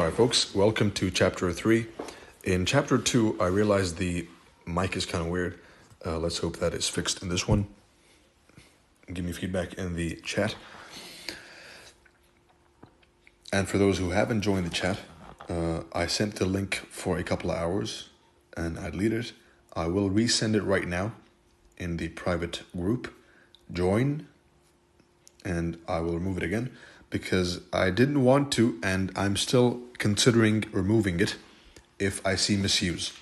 All right, folks, welcome to chapter 3. In chapter 2, I realized the mic is kind of weird. Let's hope that is fixed in this one. Give me feedback in the chat. And for those who haven't joined the chat, I sent the link for a couple of hours and I deleted it. I will resend it right now in the private group. Join, and I will remove it again because I didn't want to, and I'm still considering removing it if I see misuse.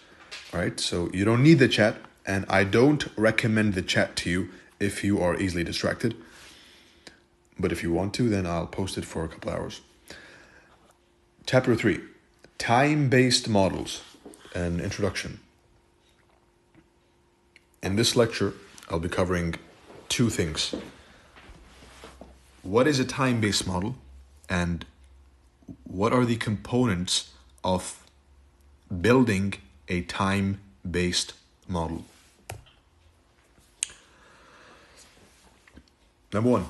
All right, so you don't need the chat, and I don't recommend the chat to you if you are easily distracted. But if you want to, then I'll post it for a couple hours. Chapter 3, time-based models, an introduction. In this lecture, I'll be covering two things. What is a time-based model, and what are the components of building a time-based model? Number one,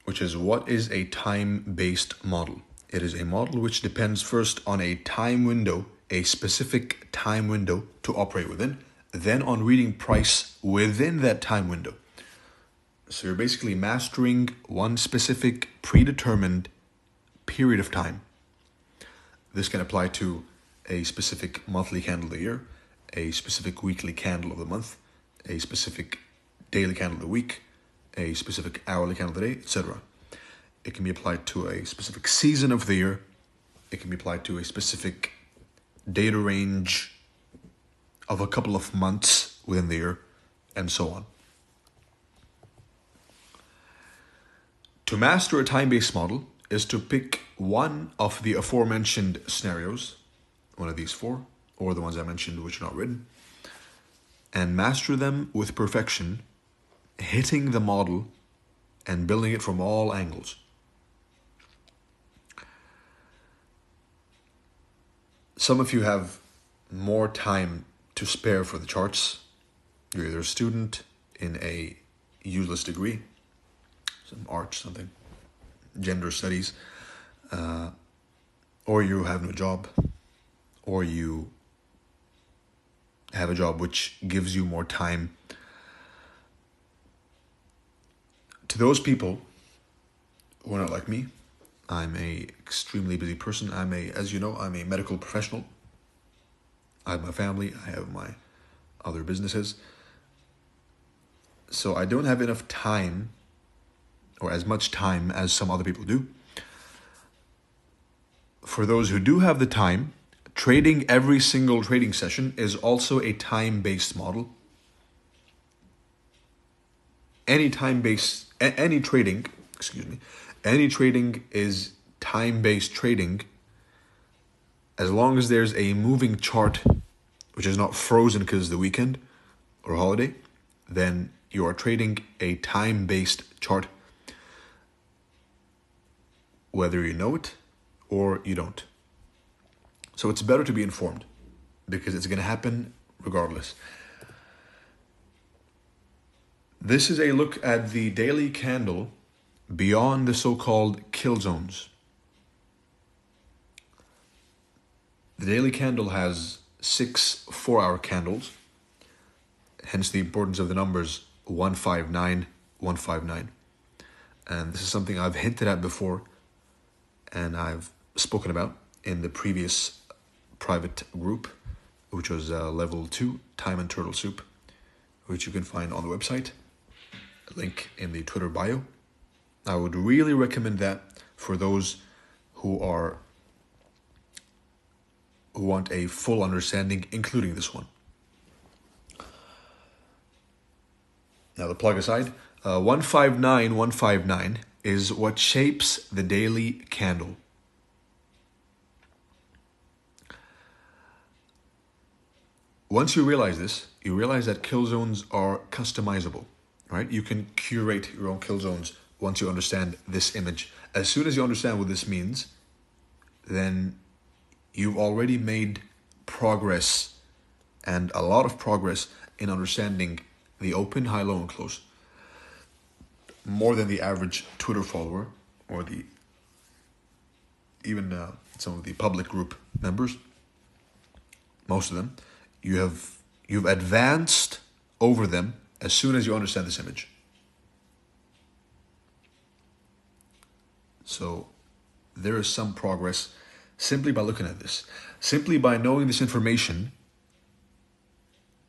which is what is a time-based model? It is a model which depends first on a time window, a specific time window to operate within, then on reading price within that time window. So you're basically mastering one specific predetermined period of time. This can apply to a specific monthly candle of the year, a specific weekly candle of the month, a specific daily candle of the week, a specific hourly candle of the day, etc. It can be applied to a specific season of the year. It can be applied to a specific data range of a couple of months within the year, and so on. To master a time-based model is to pick one of the aforementioned scenarios, one of these four, or the ones I mentioned which are not written, and master them with perfection, hitting the model and building it from all angles. Some of you have more time to spare for the charts. You're either a student in a useless degree, some art, something, gender studies, or you have no job, or you have a job which gives you more time. To those people who are not like me, I'm a extremely busy person. As you know, I'm a medical professional. I have my family, I have my other businesses. So I don't have enough time, or as much time as some other people do. For those who do have the time, trading every single trading session is also a time-based model. Any trading is time-based trading as long as there's a moving chart which is not frozen because it's the weekend or holiday, then you are trading a time-based chart, whether you know it or you don't. So it's better to be informed because it's going to happen regardless. This is a look at the daily candle beyond the so-called kill zones. The daily candle has 6 4-hour candles, hence the importance of the numbers 159, 159. And this is something I've hinted at before and I've spoken about in the previous private group, which was level 2, Time and Turtle Soup, which you can find on the website, link in the Twitter bio. I would really recommend that for those who want a full understanding, including this one. Now the plug aside, 159, 159 is what shapes the daily candle. Once you realize this, you realize that kill zones are customizable, right? You can curate your own kill zones once you understand this image. As soon as you understand what this means, then you've already made progress, and a lot of progress, in understanding the open, high, low, and close, more than the average Twitter follower or the even some of the public group members, most of them, you've advanced over them as soon as you understand this image. So there is some progress simply by looking at this. Simply by knowing this information,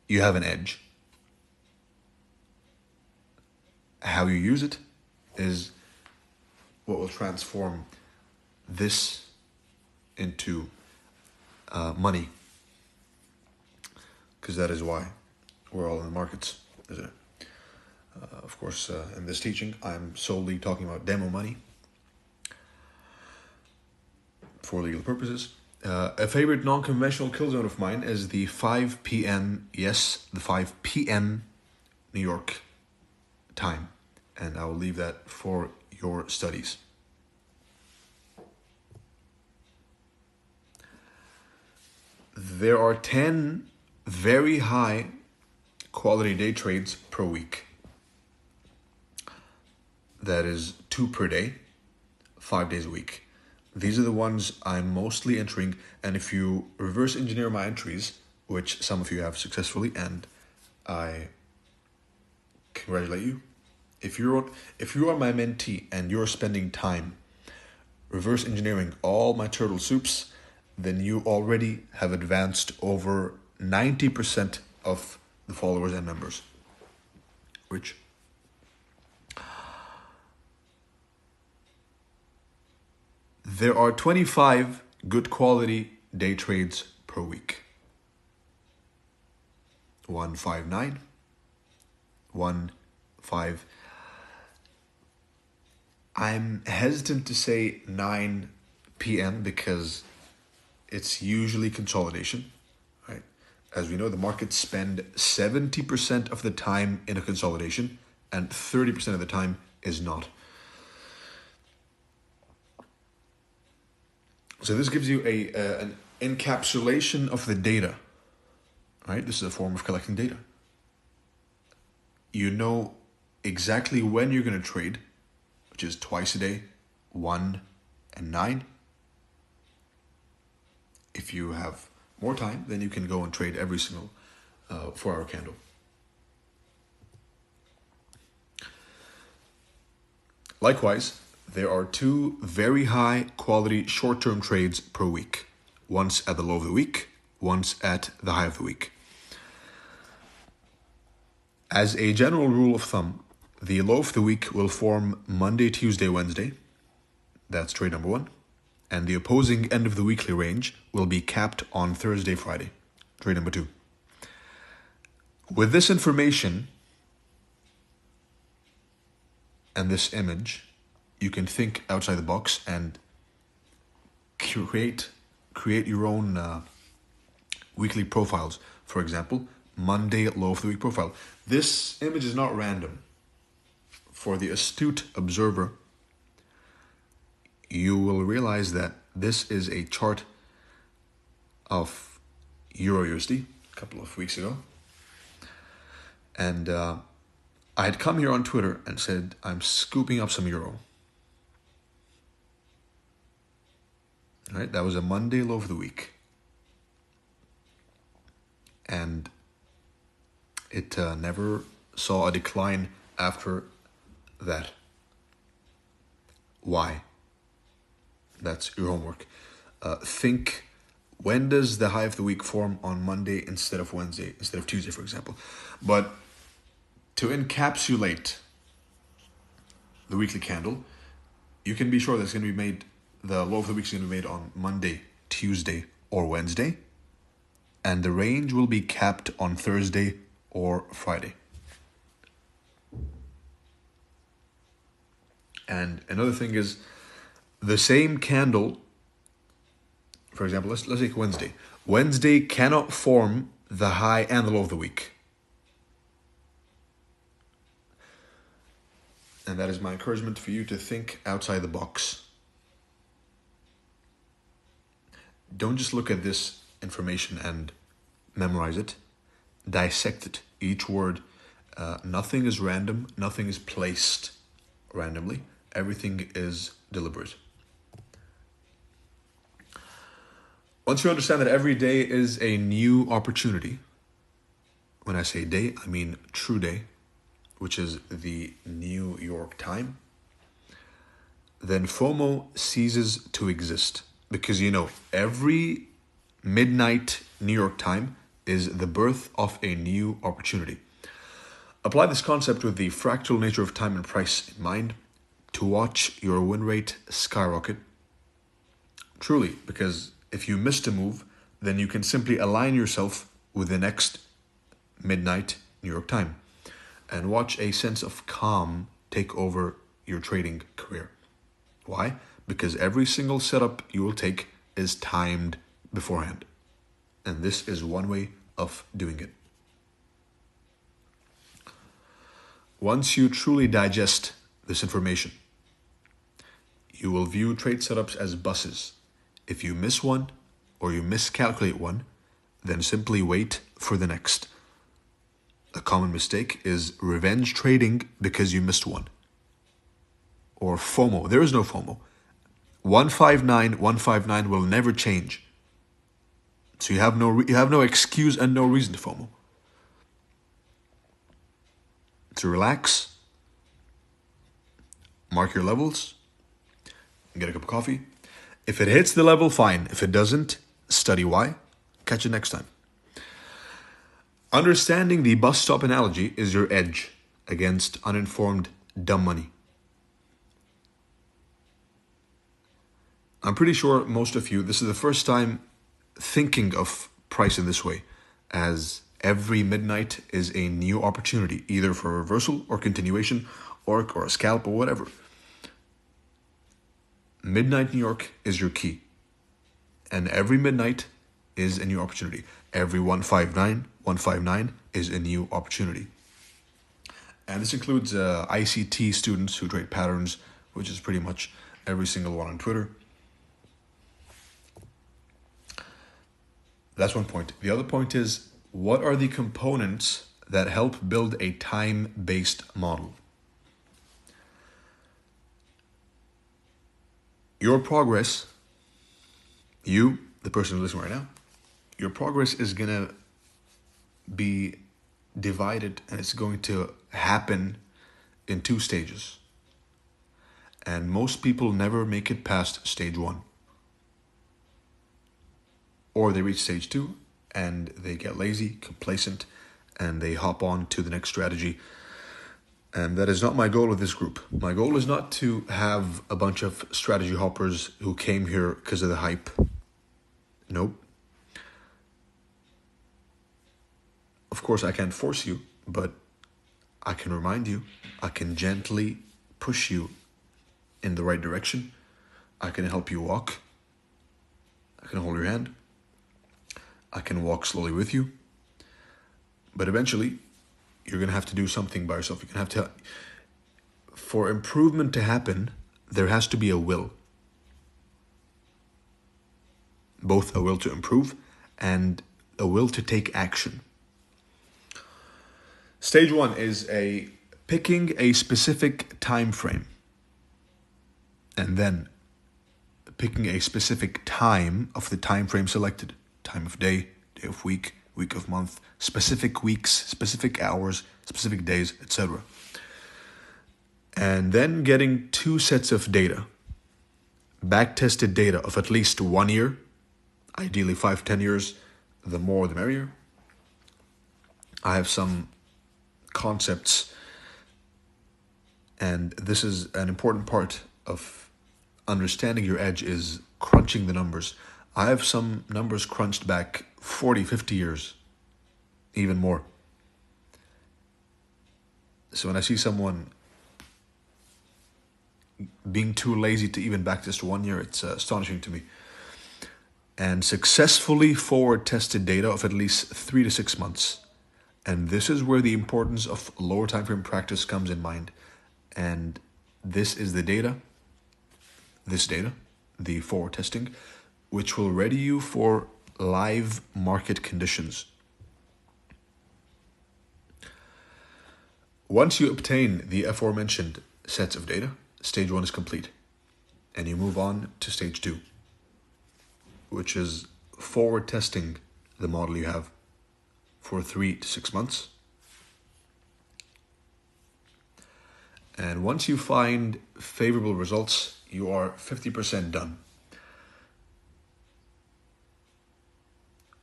you have an edge. How you use it is what will transform this into money. Because that is why we're all in the markets, isn't it? Of course, in this teaching, I'm solely talking about demo money for legal purposes. A favorite non-conventional kill zone of mine is the 5 p.m. Yes, the 5 p.m. New York time. And I will leave that for your studies. There are 10 very high quality day trades per week. That is 2 per day, 5 days a week. These are the ones I'm mostly entering, and if you reverse engineer my entries, which some of you have successfully, and I congratulate you. If you are my mentee and you're spending time reverse engineering all my turtle soups, then you already have advanced over 90% of the followers and members. Which there are 25 good quality day trades per week. 159, 15. I'm hesitant to say 9 p.m. because it's usually consolidation, right? As we know, the markets spend 70% of the time in a consolidation and 30% of the time is not. So this gives you an encapsulation of the data, right? This is a form of collecting data. You know exactly when you're going to trade, which is twice a day, 1 and 9. If you have more time, then you can go and trade every single 4-hour candle. Likewise, there are 2 very high quality short-term trades per week. Once at the low of the week, once at the high of the week. As a general rule of thumb, the low of the week will form Monday, Tuesday, Wednesday. That's trade number 1. And the opposing end of the weekly range will be capped on Thursday, Friday. Trade number 2. With this information and this image, you can think outside the box and create your own weekly profiles. For example, Monday low of the week profile. This image is not random. For the astute observer, you will realize that this is a chart of Euro USD a couple of weeks ago. And I had come here on Twitter and said, I'm scooping up some Euro. All right, that was a Monday low of the week. And it never saw a decline after that. Why? That's your homework. Think, when does the high of the week form on Monday instead of Wednesday, instead of Tuesday, for example? But to encapsulate the weekly candle, you can be sure that it's going to be made, the low of the week is going to be made on Monday, Tuesday, or Wednesday. And the range will be capped on Thursday or Friday. And another thing is, the same candle, for example, let's take Wednesday. Wednesday cannot form the high and the low of the week. And that is my encouragement for you to think outside the box. Don't just look at this information and memorize it. Dissect it. Each word. Nothing is random. Nothing is placed randomly. Everything is deliberate. Once you understand that every day is a new opportunity, when I say day, I mean true day, which is the New York time, then FOMO ceases to exist. Because every midnight New York time is the birth of a new opportunity. Apply this concept with the fractal nature of time and price in mind to watch your win rate skyrocket. Truly, because if you missed a move, then you can simply align yourself with the next midnight New York time and watch a sense of calm take over your trading career. Why? Because every single setup you will take is timed beforehand. And this is one way of doing it. Once you truly digest this information, you will view trade setups as buses. If you miss one or you miscalculate one, then simply wait for the next. A common mistake is revenge trading because you missed one. Or FOMO. There is no FOMO. 159 will never change. So you have no excuse and no reason to FOMO. To relax, mark your levels, get a cup of coffee. If it hits the level, fine. If it doesn't, study why. Catch you next time. Understanding the bus stop analogy is your edge against uninformed dumb money. I'm pretty sure most of you, this is the first time thinking of price in this way, as every midnight is a new opportunity, either for a reversal or continuation or a scalp or whatever. Midnight New York is your key. And every midnight is a new opportunity. Every 159 is a new opportunity. And this includes ICT students who trade patterns, which is pretty much every single one on Twitter. That's one point. The other point is, what are the components that help build a time-based model? Your progress, you, the person listening right now, your progress is going to be divided and it's going to happen in 2 stages. And most people never make it past stage 1. Or they reach stage 2 and they get lazy, complacent, and they hop on to the next strategy. And that is not my goal with this group. My goal is not to have a bunch of strategy hoppers who came here because of the hype. Nope. Of course, I can't force you, but I can remind you. I can gently push you in the right direction. I can help you walk. I can hold your hand. I can walk slowly with you. But eventually, you're going to have to do something by yourself. You're going to have to... For improvement to happen, there has to be a will. Both a will to improve and a will to take action. Stage 1 is picking a specific time frame. And then picking a specific time of the time frame selected. Time of day, day of week, week of month, specific weeks, specific hours, specific days, etc. And then getting 2 sets of data. Back-tested data of at least 1 year, ideally 5-10 years, the more the merrier. I have some concepts, and this is an important part of understanding your edge, is crunching the numbers. I have some numbers crunched back 40, 50 years, even more. So when I see someone being too lazy to even back this to 1 year, it's astonishing to me. And successfully forward-tested data of at least 3 to 6 months. And this is where the importance of lower time frame practice comes in mind. And this is the data, the forward testing, which will ready you for live market conditions. Once you obtain the aforementioned sets of data, stage 1 is complete. And you move on to stage 2, which is forward testing the model you have for 3 to 6 months. And once you find favorable results, you are 50% done.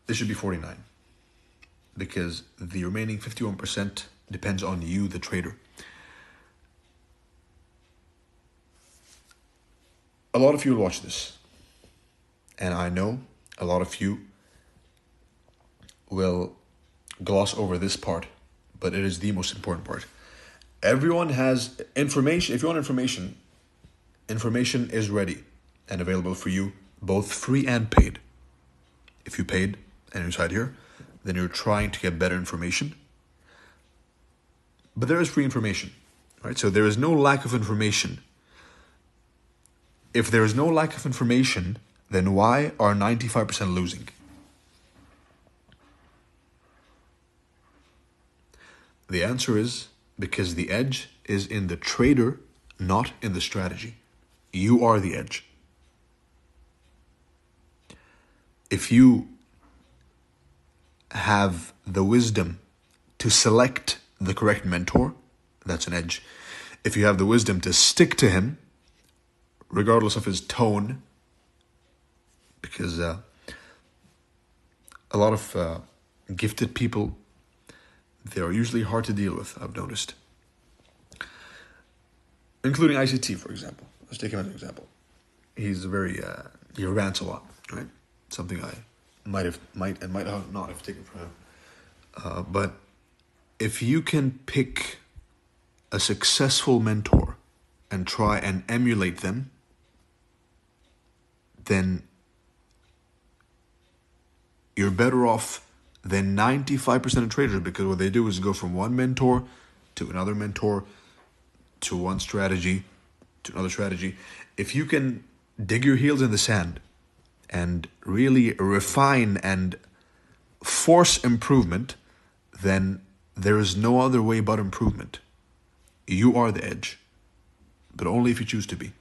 This should be 49, because the remaining 51% depends on you, the trader. A lot of you will watch this, and I know a lot of you will gloss over this part, but it is the most important part. Everyone has information. If you want information, information is ready and available for you, both free and paid. If you paid and you decide here, then you're trying to get better information. But there is free information, right? So there is no lack of information. If there is no lack of information, then why are 95% losing? The answer is because the edge is in the trader, not in the strategy. You are the edge. If you have the wisdom to select the correct mentor, that's an edge. If you have the wisdom to stick to him, regardless of his tone, because a lot of gifted people, they are usually hard to deal with, I've noticed. Including ICT, for example. Let's take him as an example. He's he rants a lot, right? Something I might not have taken from him. But if you can pick a successful mentor and try and emulate them, then you're better off than 95% of traders, because what they do is go from one mentor to another mentor to one strategy to another strategy. If you can dig your heels in the sand and really refine and force improvement, then there is no other way but improvement. You are the edge, but only if you choose to be.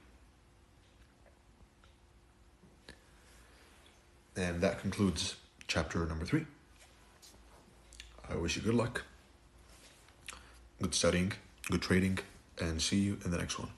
And that concludes chapter number 3. I wish you good luck, good studying, good trading, and see you in the next one.